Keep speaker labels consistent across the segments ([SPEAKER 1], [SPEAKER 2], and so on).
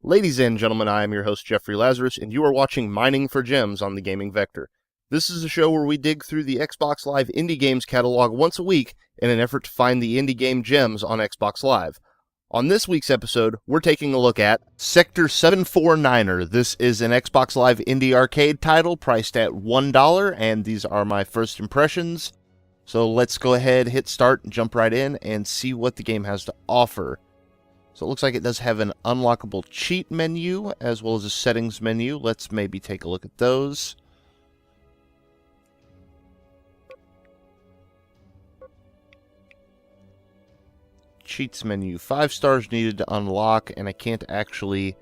[SPEAKER 1] Ladies and gentlemen, I am your host Jeffrey Lazarus, and you are watching Mining for Gems on the Gaming Vector. This is a show where we dig through the Xbox Live indie games catalog once a week in an effort to find the indie game gems on Xbox Live. On this week's episode, we're taking a look at Sector 749er. This is an Xbox Live indie arcade title priced at $1, and these are my first impressions. So let's go ahead, hit start, and jump right in and see what the game has to offer. So it looks like it does have an unlockable cheat menu as well as a settings menu. Let's maybe take a look at those. Cheats menu, 5 stars needed to unlock, and I can't actually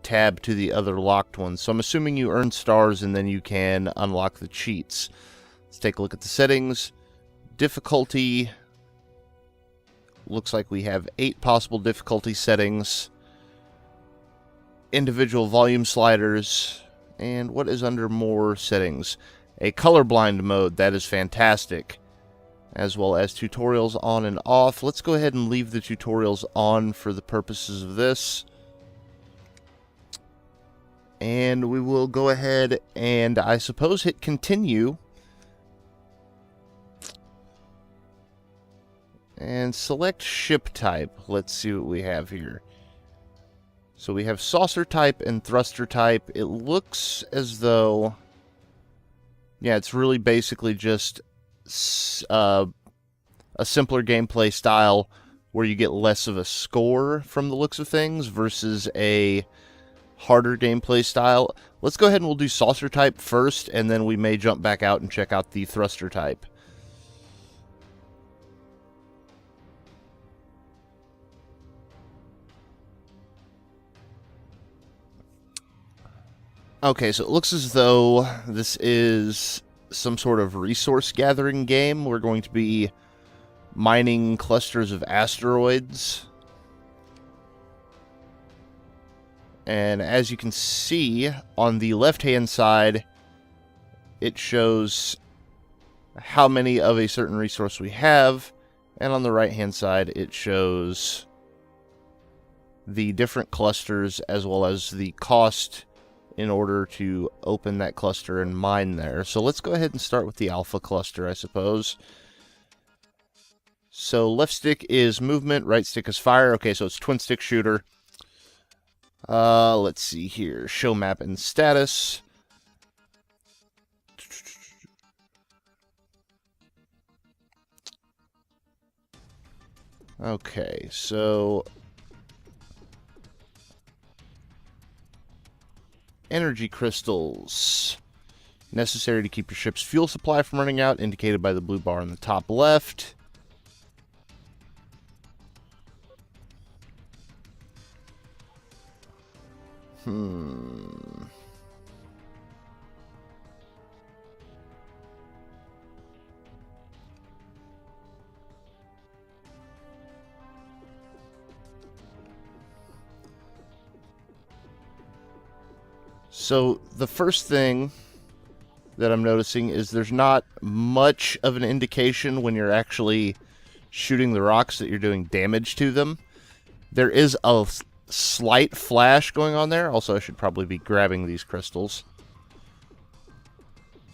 [SPEAKER 1] tab to the other locked ones. So I'm assuming you earn stars and then you can unlock the cheats. Let's take a look at the settings. Difficulty. Looks like we have 8 possible difficulty settings, individual volume sliders, and what is under more settings? A colorblind mode, that is fantastic, as well as tutorials on and off. Let's go ahead and leave the tutorials on for the purposes of this. And we will go ahead and, I suppose, hit continue. And select ship type. Let's see what we have here. So we have saucer type and thruster type. It looks as though, yeah, it's really basically just a simpler gameplay style where you get less of a score from the looks of things versus a harder gameplay style. Let's go ahead and we'll do saucer type first, and then we may jump back out and check out the thruster type. Okay, so it looks as though this is some sort of resource gathering game. We're going to be mining clusters of asteroids. And as you can see, on the left-hand side, it shows how many of a certain resource we have. And on the right-hand side, it shows the different clusters as well as the cost in order to open that cluster and mine there. So let's go ahead and start with the alpha cluster, I suppose. So left stick is movement, right stick is fire. Okay, so it's twin stick shooter. Let's see here. Show map and status. Okay, so energy crystals. Necessary to keep your ship's fuel supply from running out, indicated by the blue bar on the top left. So the first thing that I'm noticing is there's not much of an indication when you're actually shooting the rocks that you're doing damage to them. There is a slight flash going on there. Also, I should probably be grabbing these crystals.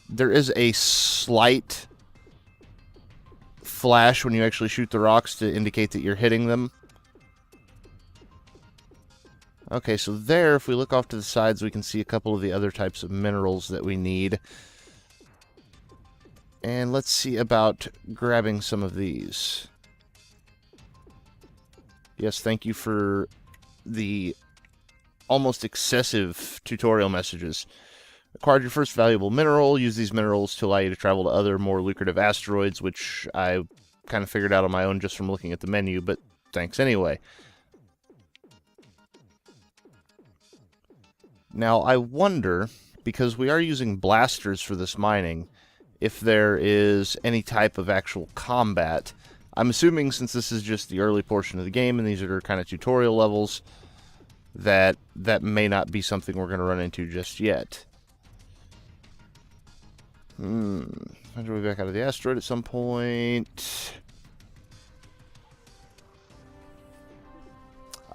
[SPEAKER 1] There is a slight flash when you actually shoot the rocks to indicate that you're hitting them. Okay, so there, if we look off to the sides, we can see a couple of the other types of minerals that we need. And let's see about grabbing some of these. Yes, thank you for the almost excessive tutorial messages. Acquired your first valuable mineral. Use these minerals to allow you to travel to other, more lucrative asteroids, which I kind of figured out on my own just from looking at the menu, but thanks anyway. Now, I wonder, because we are using blasters for this mining, if there is any type of actual combat. I'm assuming since this is just the early portion of the game and these are kind of tutorial levels, that may not be something we're going to run into just yet. Find our way back out of the asteroid at some point.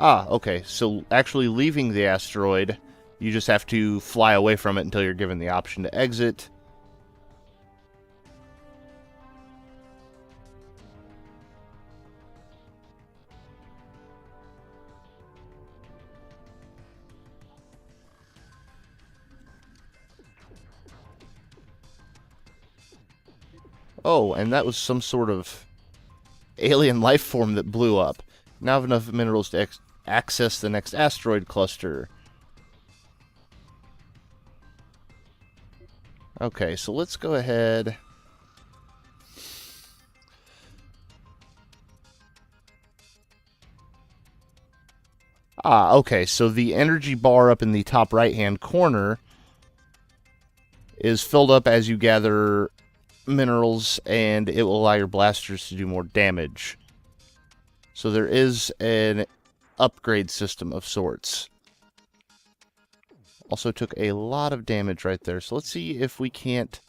[SPEAKER 1] Ah, okay. So actually leaving the asteroid, you just have to fly away from it until you're given the option to exit. Oh, and that was some sort of alien life form that blew up. Now I have enough minerals to access the next asteroid cluster. Okay, so let's go ahead. Ah, okay, so the energy bar up in the top right-hand corner is filled up as you gather minerals, and it will allow your blasters to do more damage. So there is an upgrade system of sorts. Also took a lot of damage right there, so let's see if we can't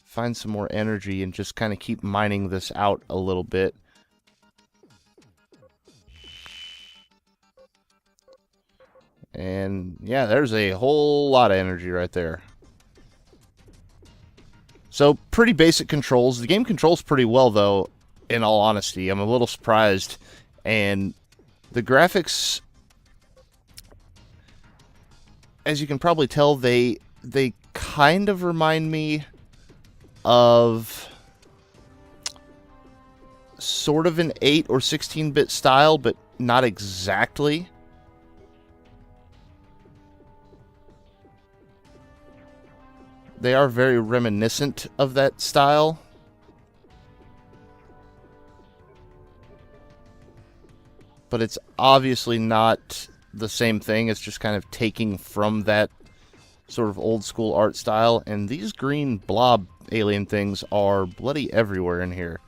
[SPEAKER 1] find some more energy and just kind of keep mining this out a little bit. And yeah, there's a whole lot of energy right there. So pretty basic controls. The game controls pretty well, though, in all honesty. I'm a little surprised. And the graphics, as you can probably tell, they kind of remind me of sort of an 8 or 16-bit style, but not exactly. They are very reminiscent of that style. But it's obviously not the same thing. It's just kind of taking from that sort of old school art style. And these green blob alien things are bloody everywhere in here.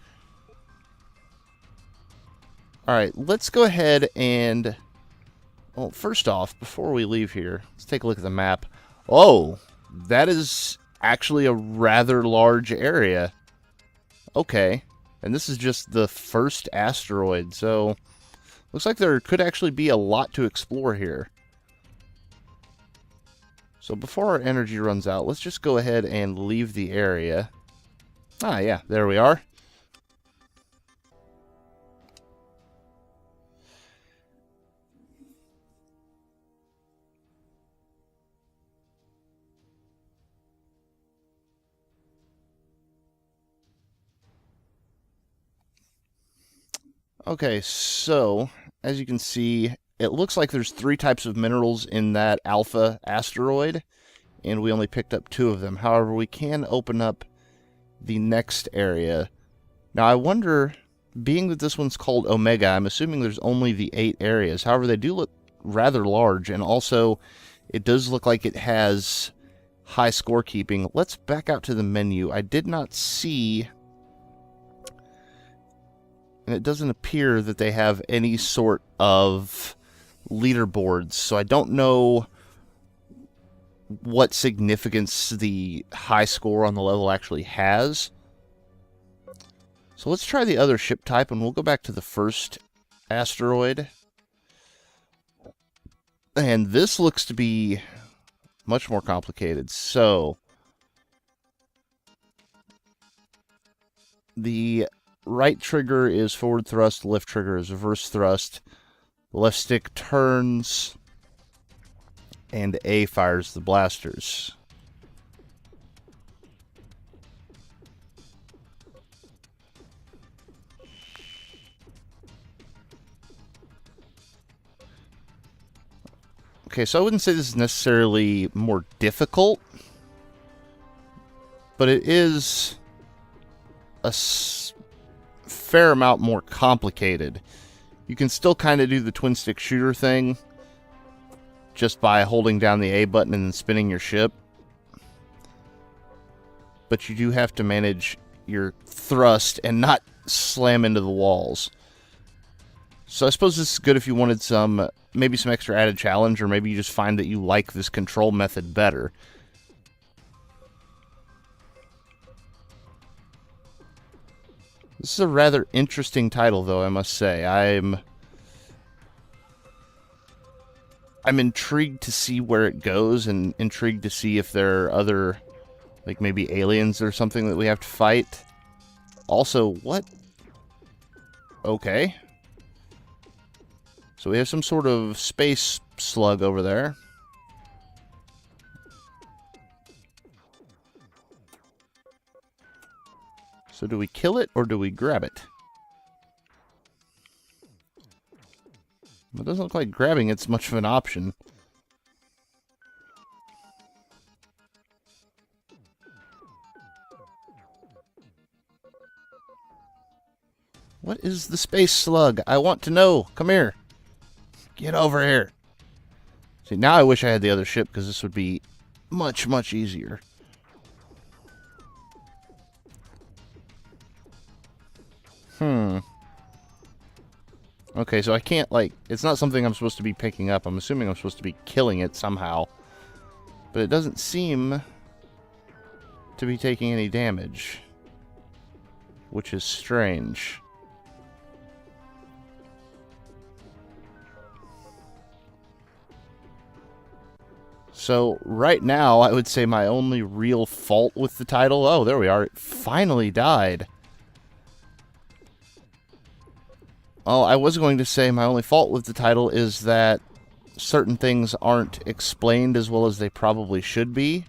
[SPEAKER 1] Alright, let's go ahead and... Well, first off, before we leave here, let's take a look at the map. Oh, that is actually a rather large area. Okay, and this is just the first asteroid, so looks like there could actually be a lot to explore here. So before our energy runs out, let's just go ahead and leave the area. Ah, yeah, there we are. Okay, so as you can see, it looks like there's 3 types of minerals in that alpha asteroid, and we only picked up 2 of them. However, we can open up the next area. Now, I wonder, being that this one's called Omega, I'm assuming there's only the 8 areas. However, they do look rather large, and also it does look like it has high scorekeeping. Let's back out to the menu. I did not see... And it doesn't appear that they have any sort of leaderboards, so I don't know what significance the high score on the level actually has. So let's try the other ship type, and we'll go back to the first asteroid. And this looks to be much more complicated. So the right trigger is forward thrust, the left trigger is reverse thrust. The left stick turns, and A fires the blasters. Okay, so I wouldn't say this is necessarily more difficult, but it is a fair amount more complicated. You can still kind of do the twin stick shooter thing just by holding down the A button and then spinning your ship, but you do have to manage your thrust and not slam into the walls. So I suppose this is good if you wanted some, maybe some extra added challenge, or maybe you just find that you like this control method better. This is a rather interesting title, though, I must say. I'm I'm intrigued to see where it goes, and intrigued to see if there are other, like, maybe aliens or something that we have to fight. Also, what? Okay. So we have some sort of space slug over there. So do we kill it, or do we grab it? It doesn't look like grabbing it's much of an option. What is the space slug? I want to know. Come here. Get over here. See, now I wish I had the other ship, because this would be much, much easier. Okay, so I can't, like, it's not something I'm supposed to be picking up. I'm assuming I'm supposed to be killing it somehow. But it doesn't seem to be taking any damage, which is strange. So, right now, I would say my only real fault with the title... Oh, there we are. It finally died. Oh, I was going to say my only fault with the title is that certain things aren't explained as well as they probably should be.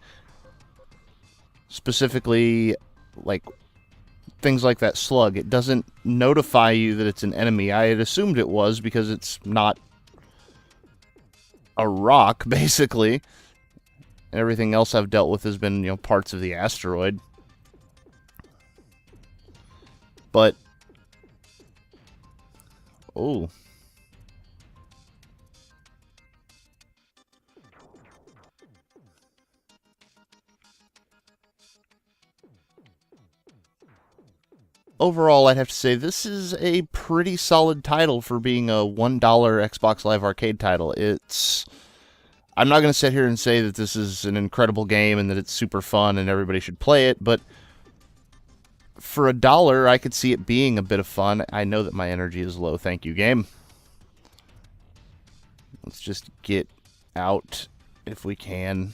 [SPEAKER 1] Specifically, like, things like that slug. It doesn't notify you that it's an enemy. I had assumed it was because it's not a rock, basically. And everything else I've dealt with has been, you know, parts of the asteroid. But... oh. Overall, I'd have to say this is a pretty solid title for being a $1 Xbox Live Arcade title. It's... I'm not going to sit here and say that this is an incredible game and that it's super fun and everybody should play it, but for $1, I could see it being a bit of fun. I know that my energy is low. Thank you, game. Let's just get out if we can.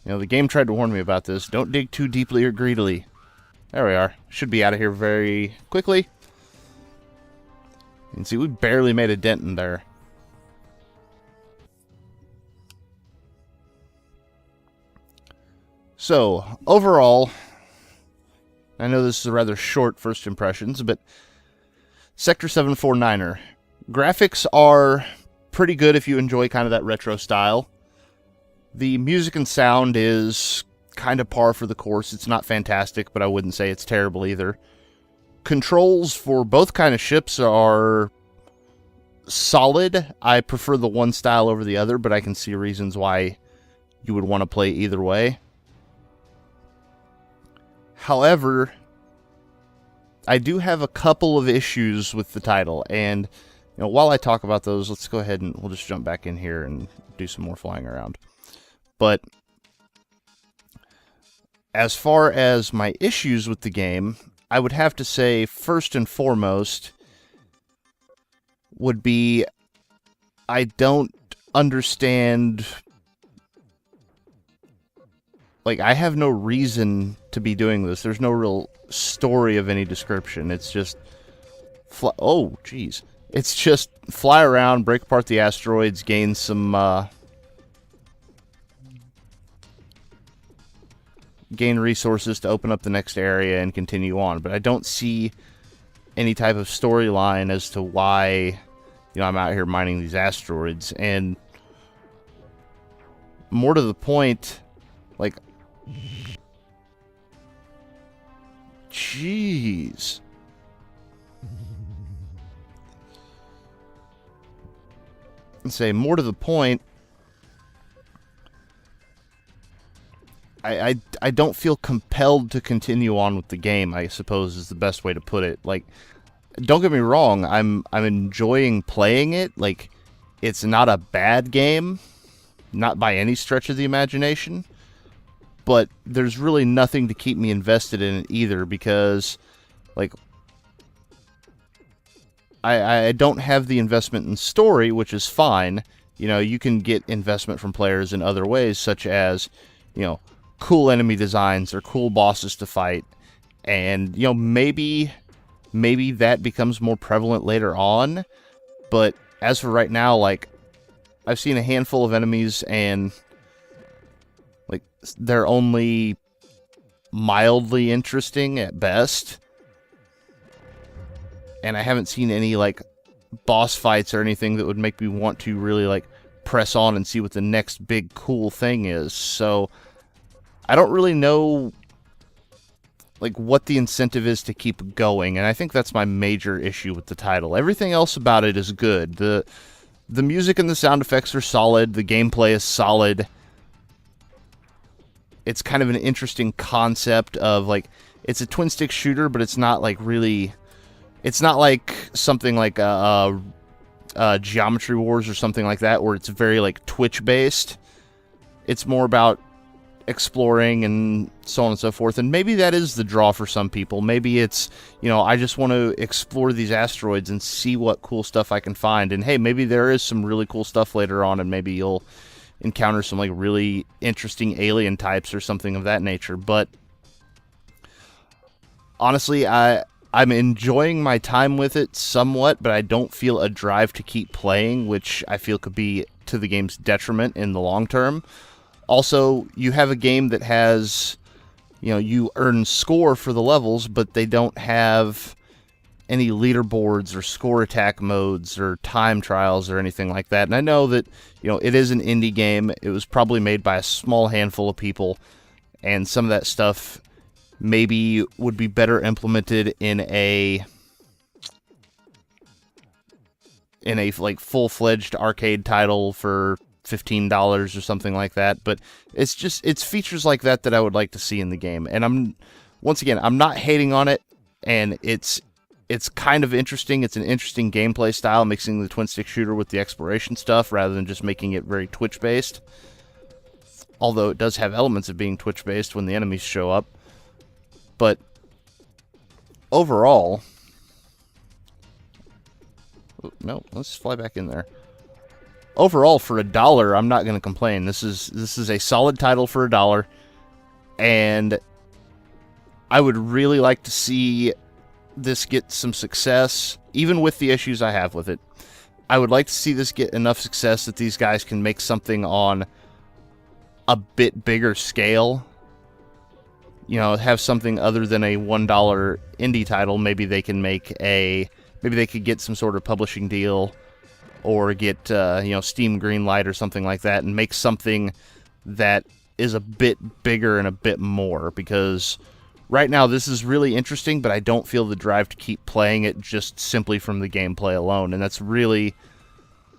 [SPEAKER 1] You know, the game tried to warn me about this. Don't dig too deeply or greedily. There we are. Should be out of here very quickly. You can see we barely made a dent in there. So, overall, I know this is a rather short first impressions, but Sector 749er. Graphics are pretty good if you enjoy kind of that retro style. The music and sound is kind of par for the course. It's not fantastic, but I wouldn't say it's terrible either. Controls for both kind of ships are solid. I prefer the one style over the other, but I can see reasons why you would want to play either way. However, I do have a couple of issues with the title, and you know, while I talk about those, let's go ahead and we'll just jump back in here and do some more flying around. But as far as my issues with the game, I would have to say first and foremost would be I don't understand. Like, I have no reason to be doing this. There's no real story of any description. It's just... oh, jeez. It's just fly around, break apart the asteroids, gain some... gain resources to open up the next area and continue on. But I don't see any type of storyline as to why, you know, I'm out here mining these asteroids. And more to the point, like... jeez. And say more to the point, I don't feel compelled to continue on with the game, I suppose is the best way to put it. Like, don't get me wrong, I'm enjoying playing it. Like, it's not a bad game, not by any stretch of the imagination. But there's really nothing to keep me invested in it either, because, like, I don't have the investment in story, which is fine. You know, you can get investment from players in other ways, such as, you know, cool enemy designs or cool bosses to fight. And, you know, maybe that becomes more prevalent later on. But as for right now, like, I've seen a handful of enemies and, like, they're only mildly interesting at best. And I haven't seen any, like, boss fights or anything that would make me want to really, like, press on and see what the next big cool thing is. So I don't really know, like, what the incentive is to keep going, and I think that's my major issue with the title. Everything else about it is good. The music and the sound effects are solid. The gameplay is solid. It's kind of an interesting concept of, like, it's a twin-stick shooter, but it's not, like, really... It's not like something like Geometry Wars or something like that, where it's very, like, Twitch-based. It's more about exploring and so on and so forth, and maybe that is the draw for some people. Maybe it's, you know, I just want to explore these asteroids and see what cool stuff I can find, and hey, maybe there is some really cool stuff later on, and maybe you'll encounter some, like, really interesting alien types or something of that nature. But honestly, I'm enjoying my time with it somewhat, but I don't feel a drive to keep playing, which I feel could be to the game's detriment in the long term. Also, you have a game that has, you know, you earn score for the levels, but they don't have any leaderboards or score attack modes or time trials or anything like that. And I know that, you know, it is an indie game. It was probably made by a small handful of people, and some of that stuff maybe would be better implemented in a like full-fledged arcade title for $15 or something like that. But it's features like that that I would like to see in the game. And once again, I'm not hating on it, and it's kind of interesting. It's an interesting gameplay style, mixing the twin-stick shooter with the exploration stuff rather than just making it very Twitch-based. Although it does have elements of being Twitch-based when the enemies show up. But overall, no, let's fly back in there. Overall, for $1, I'm not going to complain. This is a solid title for $1, and I would really like to see this get some success, even with the issues I have with it. I would like to see this get enough success that these guys can make something on a bit bigger scale. You know, have something other than a $1 indie title. Maybe they can maybe they could get some sort of publishing deal, or get, you know, Steam Greenlight or something like that, and make something that is a bit bigger and a bit more. Because right now this is really interesting, but I don't feel the drive to keep playing it just simply from the gameplay alone. And that's really,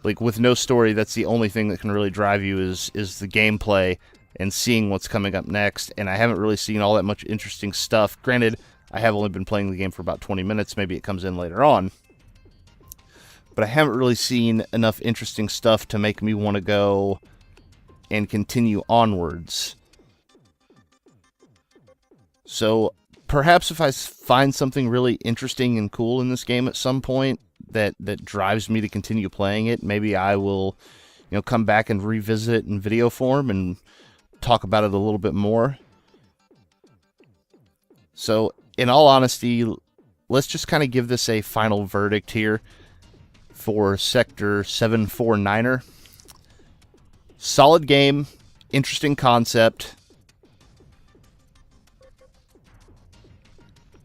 [SPEAKER 1] like, with no story, that's the only thing that can really drive you is the gameplay and seeing what's coming up next. And I haven't really seen all that much interesting stuff. Granted, I have only been playing the game for about 20 minutes. Maybe it comes in later on. But I haven't really seen enough interesting stuff to make me want to go and continue onwards. So perhaps if I find something really interesting and cool in this game at some point that drives me to continue playing it, maybe I will, you know, come back and revisit it in video form and talk about it a little bit more. So, in all honesty, let's just kind of give this a final verdict here for Sector 749er. Solid game, interesting concept.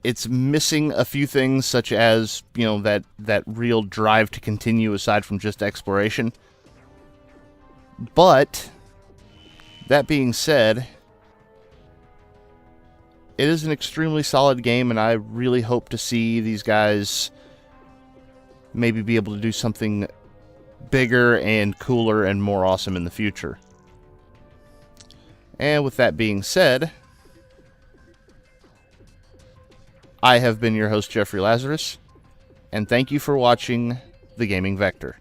[SPEAKER 1] It's missing a few things, such as, you know, that real drive to continue aside from just exploration. But that being said, it is an extremely solid game, and I really hope to see these guys maybe be able to do something bigger and cooler and more awesome in the future. And with that being said, I have been your host, Jeffrey Lazarus, and thank you for watching The Gaming Vector.